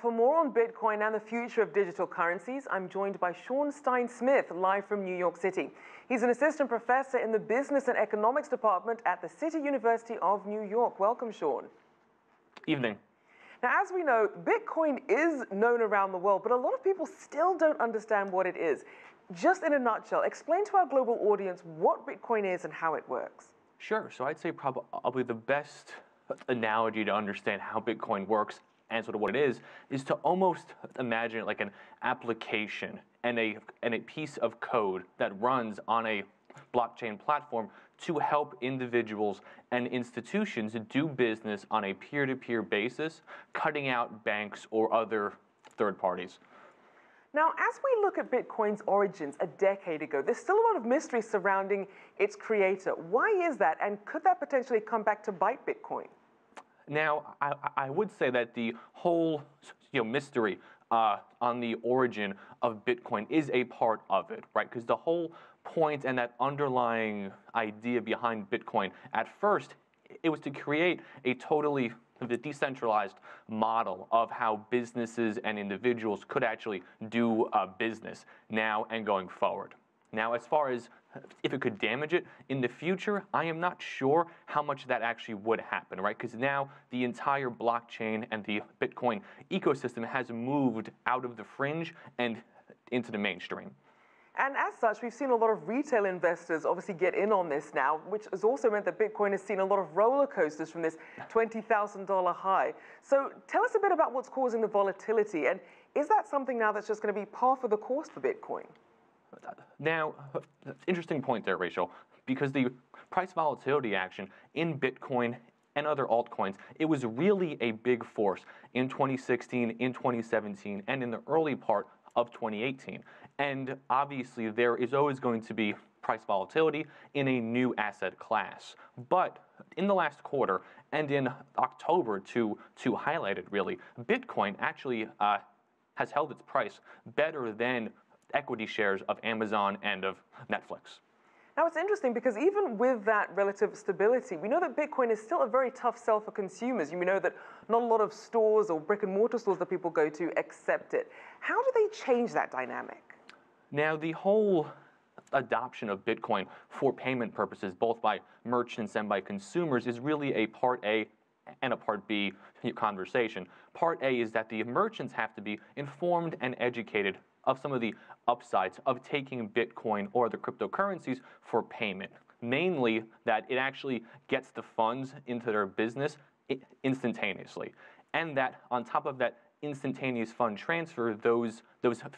For more on Bitcoin and the future of digital currencies, I'm joined by Sean Stein Smith, live from New York City. He's an assistant professor in the Business and Economics Department at the City University of New York. Welcome, Sean. Evening. Now, as we know, Bitcoin is known around the world, but a lot of people still don't understand what it is. Just in a nutshell, explain to our global audience what Bitcoin is and how it works. Sure. So I'd say probably the best analogy to understand how Bitcoin works and sort of what it is to almost imagine it like an application and a piece of code that runs on a blockchain platform to help individuals and institutions do business on a peer-to-peer basis, cutting out banks or other third parties. Now, as we look at Bitcoin's origins a decade ago, there's still a lot of mystery surrounding its creator. Why is that, and could that potentially come back to bite Bitcoin? Now, I would say that the whole mystery on the origin of Bitcoin is a part of it, right? Because the whole point and that underlying idea behind Bitcoin, at first, it was to create a totally decentralized model of how businesses and individuals could actually do business now and going forward. Now, as far as if it could damage it in the future, I am not sure how much that actually would happen, right? Because now the entire blockchain and the Bitcoin ecosystem has moved out of the fringe and into the mainstream. And as such, we've seen a lot of retail investors obviously get in on this now, which has also meant that Bitcoin has seen a lot of roller coasters from this $20,000 high. So tell us a bit about what's causing the volatility, and is that something now that's just going to be par for the course for Bitcoin? Now, interesting point there, Rachelle, because the price volatility action in Bitcoin and other altcoins, it was really a big force in 2016, in 2017, and in the early part of 2018. And obviously, there is always going to be price volatility in a new asset class. But in the last quarter and in October, to highlight it really, Bitcoin actually has held its price better than equity shares of Amazon and of Netflix. Now, it's interesting because even with that relative stability, we know that Bitcoin is still a very tough sell for consumers. You know that not a lot of stores or brick and mortar stores that people go to accept it. How do they change that dynamic? Now, the whole adoption of Bitcoin for payment purposes, both by merchants and by consumers, is really a part A and a part B conversation. Part A is that the merchants have to be informed and educated of some of the upsides of taking Bitcoin or the cryptocurrencies for payment. Mainly that it actually gets the funds into their business instantaneously. And that on top of that instantaneous fund transfer, those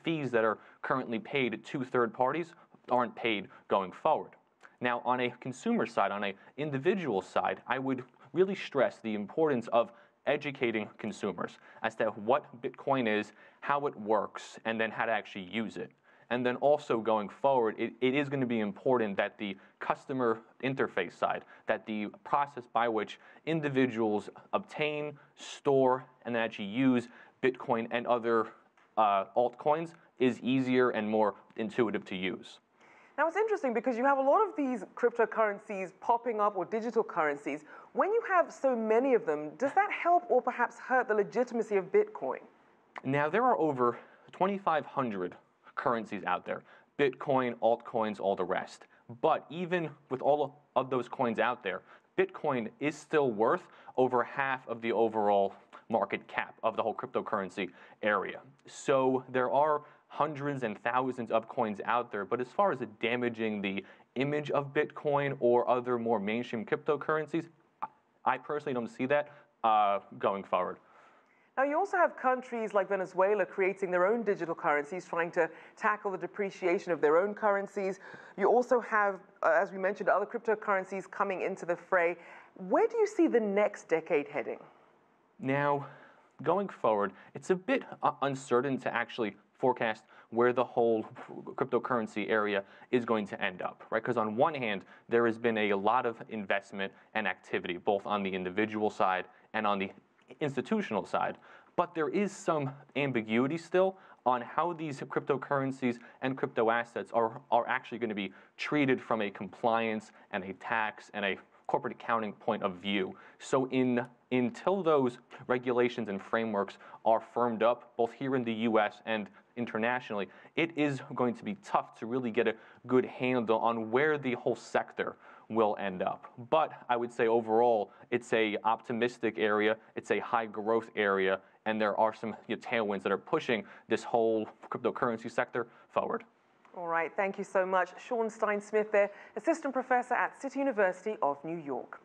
fees that are currently paid to third parties aren't paid going forward. Now, on a consumer side, on an individual side, I would really stress the importance of educating consumers as to what Bitcoin is, how it works, and then how to actually use it. And then also going forward, it is going to be important that the customer interface side, that the process by which individuals obtain, store, and actually use Bitcoin and other altcoins is easier and more intuitive to use. Now, it's interesting because you have a lot of these cryptocurrencies popping up, or digital currencies. When you have so many of them, does that help or perhaps hurt the legitimacy of Bitcoin? Now, there are over 2,500 currencies out there. Bitcoin, altcoins, all the rest. But even with all of those coins out there, Bitcoin is still worth over half of the overall market cap of the whole cryptocurrency area. So there are hundreds and thousands of coins out there, but as far as it damaging the image of Bitcoin or other more mainstream cryptocurrencies, I personally don't see that going forward. Now, you also have countries like Venezuela creating their own digital currencies, trying to tackle the depreciation of their own currencies. You also have, as we mentioned, other cryptocurrencies coming into the fray. Where do you see the next decade heading? Now, going forward, it's a bit uncertain to actually forecast where the whole cryptocurrency area is going to end up, right? Because on one hand, there has been a lot of investment and activity, both on the individual side and on the institutional side. But there is some ambiguity still on how these cryptocurrencies and crypto assets are actually going to be treated from a compliance and a tax and a corporate accounting point of view. So in until those regulations and frameworks are firmed up, both here in the U.S. and internationally, it is going to be tough to really get a good handle on where the whole sector will end up. But I would say overall, it's a optimistic area, it's a high growth area, and there are some tailwinds that are pushing this whole cryptocurrency sector forward. All right, thank you so much. Sean Stein Smith there, Assistant Professor at City University of New York.